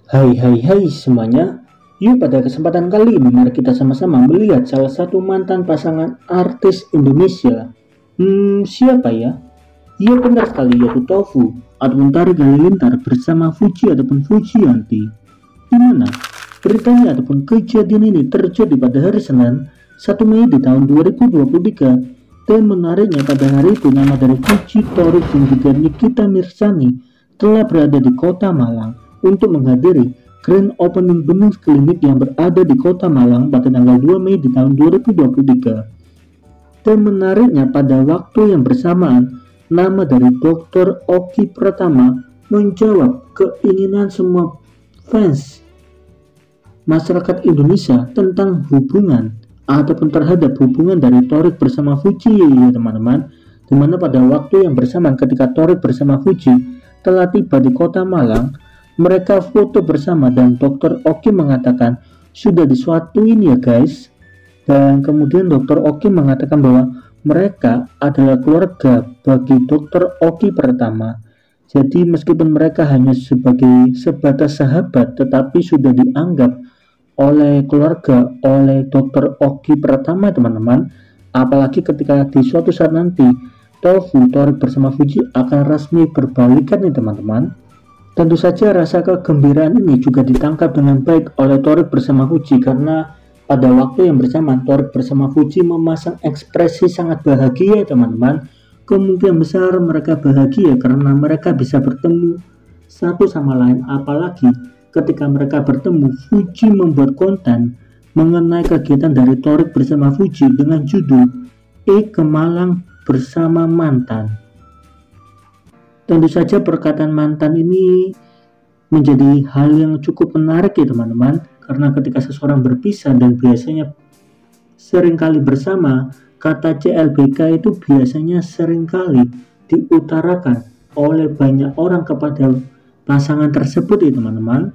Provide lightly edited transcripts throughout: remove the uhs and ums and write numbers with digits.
Hai semuanya. Yuk pada kesempatan kali ini mari kita sama-sama melihat salah satu mantan pasangan artis Indonesia. Siapa ya? Iya benar sekali yaitu Tofu ataupun Tarik Halilintar bersama Fuji ataupun Fujianti. Di mana beritanya ataupun kejadian ini terjadi pada hari Senin 1 Mei di tahun 2023 dan menariknya pada hari itu nama dari Fuji, Torik dan juga Nikita Mirzani telah berada di kota Malang untuk menghadiri grand opening benih klinik yang berada di kota Malang pada tanggal 2 Mei di tahun 2023. Dan menariknya pada waktu yang bersamaan, nama dari Dr. Oki Pratama menjawab keinginan semua fans masyarakat Indonesia tentang hubungan ataupun terhadap hubungan dari Torik bersama Fuji ya teman-teman, dimana pada waktu yang bersamaan ketika Torik bersama Fuji telah tiba di kota Malang, mereka foto bersama dan Dr. Oki mengatakan sudah disuatuin ya guys. Dan kemudian Dr. Oki mengatakan bahwa mereka adalah keluarga bagi Dr. Oki Pratama. Jadi meskipun mereka hanya sebagai sebatas sahabat tetapi sudah dianggap oleh keluarga, oleh Dr. Oki Pratama teman-teman. Apalagi ketika di suatu saat nanti Tofu, Torik bersama Fuji akan resmi berbalikan nih teman-teman. Tentu saja rasa kegembiraan ini juga ditangkap dengan baik oleh Torik bersama Fuji karena pada waktu yang bersamaan Torik bersama Fuji memasang ekspresi sangat bahagia teman-teman. Kemungkinan besar mereka bahagia karena mereka bisa bertemu satu sama lain, apalagi ketika mereka bertemu Fuji membuat konten mengenai kegiatan dari Torik bersama Fuji dengan judul ke Malang bersama mantan. Tentu saja perkataan mantan ini menjadi hal yang cukup menarik ya teman-teman, karena ketika seseorang berpisah dan biasanya seringkali bersama, kata CLBK itu biasanya seringkali diutarakan oleh banyak orang kepada pasangan tersebut ya teman-teman.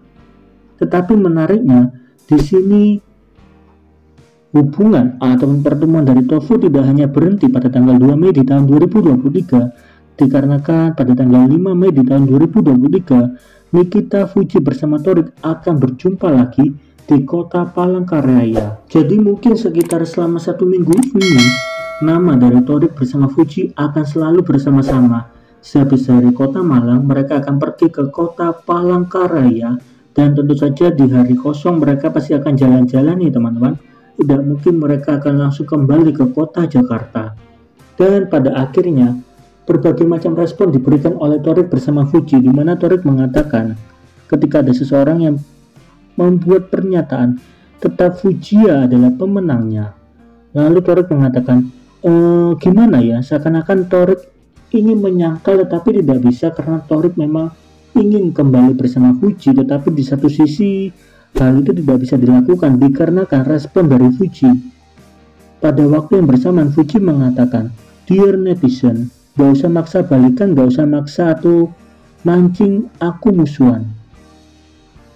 Tetapi menariknya di sini hubungan ataupun pertemuan dari Tofu tidak hanya berhenti pada tanggal 2 Mei di tahun 2023, dikarenakan pada tanggal 5 Mei di tahun 2023 Nikita Fuji bersama Torik akan berjumpa lagi di kota Palangkaraya. Jadi mungkin sekitar selama 1 minggu ini nama dari Torik bersama Fuji akan selalu bersama-sama. Sehabis dari kota Malang mereka akan pergi ke kota Palangkaraya, dan tentu saja di hari kosong mereka pasti akan jalan-jalan nih teman-teman. Tidak mungkin mereka akan langsung kembali ke kota Jakarta. Dan pada akhirnya berbagai macam respon diberikan oleh Torik bersama Fuji, di mana Torik mengatakan ketika ada seseorang yang membuat pernyataan tetap Fujiya adalah pemenangnya. Lalu Torik mengatakan gimana ya, seakan-akan Torik ingin menyangkal tetapi tidak bisa karena Torik memang ingin kembali bersama Fuji, tetapi di satu sisi hal itu tidak bisa dilakukan dikarenakan respon dari Fuji. Pada waktu yang bersamaan Fuji mengatakan, "Dear netizen, gak usah maksa balikan, gak usah maksa atau mancing aku musuhan."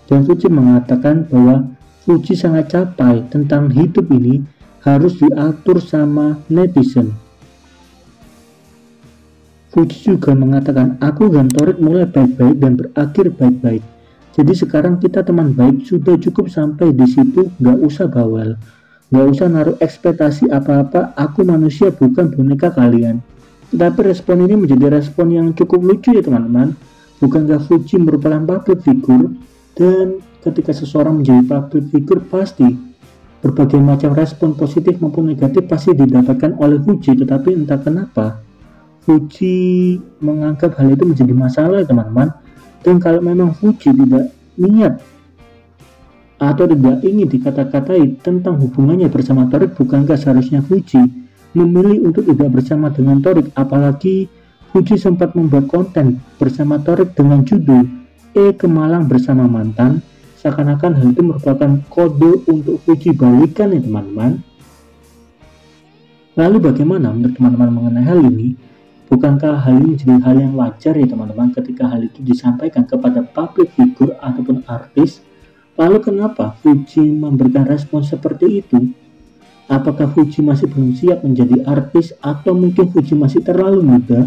Dan Fuji mengatakan bahwa Fuji sangat capek tentang hidup ini harus diatur sama netizen. Fuji juga mengatakan, "Aku dan Torik mulai baik-baik dan berakhir baik-baik. Jadi sekarang kita teman baik, sudah cukup sampai di situ, gak usah bawel. Gak usah naruh ekspektasi apa-apa, aku manusia bukan boneka kalian." Tetapi respon ini menjadi respon yang cukup lucu ya teman-teman. Bukankah Fuji merupakan public figure, dan ketika seseorang menjadi public figure pasti berbagai macam respon positif maupun negatif pasti didapatkan oleh Fuji. Tetapi entah kenapa Fuji menganggap hal itu menjadi masalah ya teman-teman. Dan kalau memang Fuji tidak niat atau tidak ingin dikata-katai tentang hubungannya bersama Torik, bukankah seharusnya Fuji memilih untuk tidak bersama dengan Torik? Apalagi Fuji sempat membuat konten bersama Torik dengan judul ke Malang bersama mantan. Seakan-akan hal itu merupakan kode untuk Fuji balikan ya teman-teman. Lalu bagaimana menurut teman-teman mengenai hal ini? Bukankah hal ini menjadi hal yang wajar ya teman-teman ketika hal itu disampaikan kepada public figure ataupun artis? Lalu kenapa Fuji memberikan respon seperti itu? Apakah Fuji masih belum siap menjadi artis atau mungkin Fuji masih terlalu muda?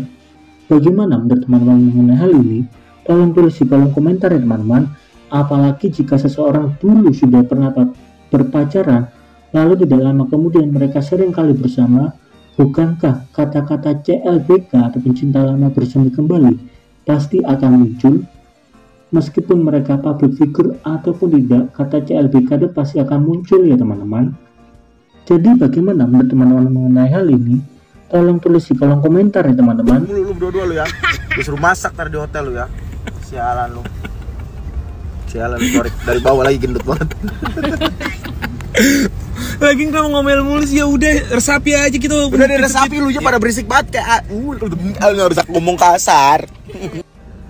Bagaimana menurut teman-teman mengenai hal ini? Tolong tulis di kolom komentar ya teman-teman. Apalagi jika seseorang dulu sudah pernah berpacaran, lalu tidak lama kemudian mereka sering kali bersama, bukankah kata-kata CLBK atau cinta lama bersemi kembali pasti akan muncul? Meskipun mereka public figure ataupun tidak, kata CLBK itu pasti akan muncul ya teman-teman. Jadi bagaimana menurut teman-teman mengenai hal ini? Tolong tulis di kolom komentar ya teman-teman. Lu berdua lu ya. Disuruh masak ntar di hotel lu ya. Sialan lu. Sialan korek dari bawah lagi gendut banget. Lagi kamu ngomel mulu sih, ya udah resapi aja gitu. Udah deh resapi lu aja pada berisik banget kayak nggak bisa ngomong kasar.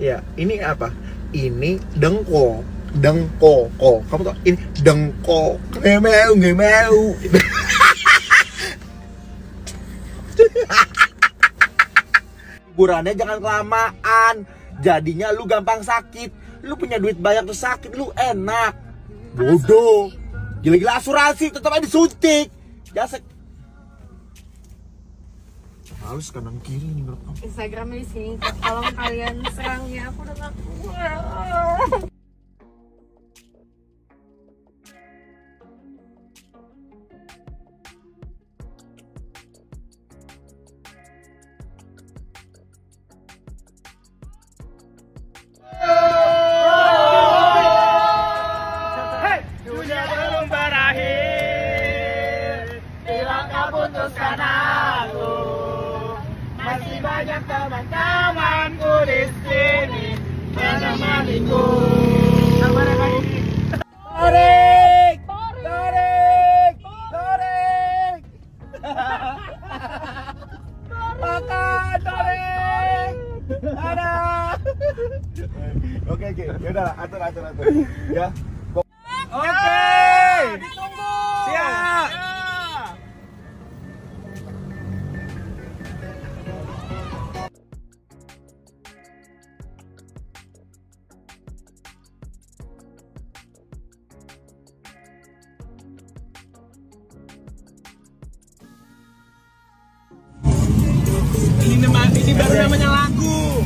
Ya, ini apa? Ini dengko. Kamu tau ini dengko. Ngemeu. Liburannya jangan kelamaan. Jadinya lu gampang sakit. Lu punya duit banyak tuh sakit lu enak. Bodoh. Gila-gila asuransi tetap aja disuntik. Jasek. Halus kanan kiri nih menurut kamu. Instagramnya di sini. Kalau kalian serang ya aku udah gak kuat. Dunia belum berakhir, bila kau putuskan aku, masih banyak teman-temanku di sini menemaniku. Tarik. Makan tarik. Ada. Oke, yaudah lah, atur. Ya. Oke. Ditunggu. Siap. Ini baru namanya lagu.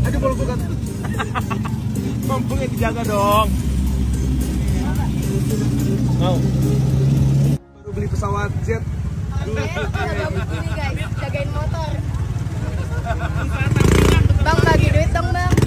Aduh boleh bukan. Mumpungnya dijaga dong. Mau. Baru beli pesawat jet. Ada bagus ini guys, jagain motor. Bang bagi duit dong bang.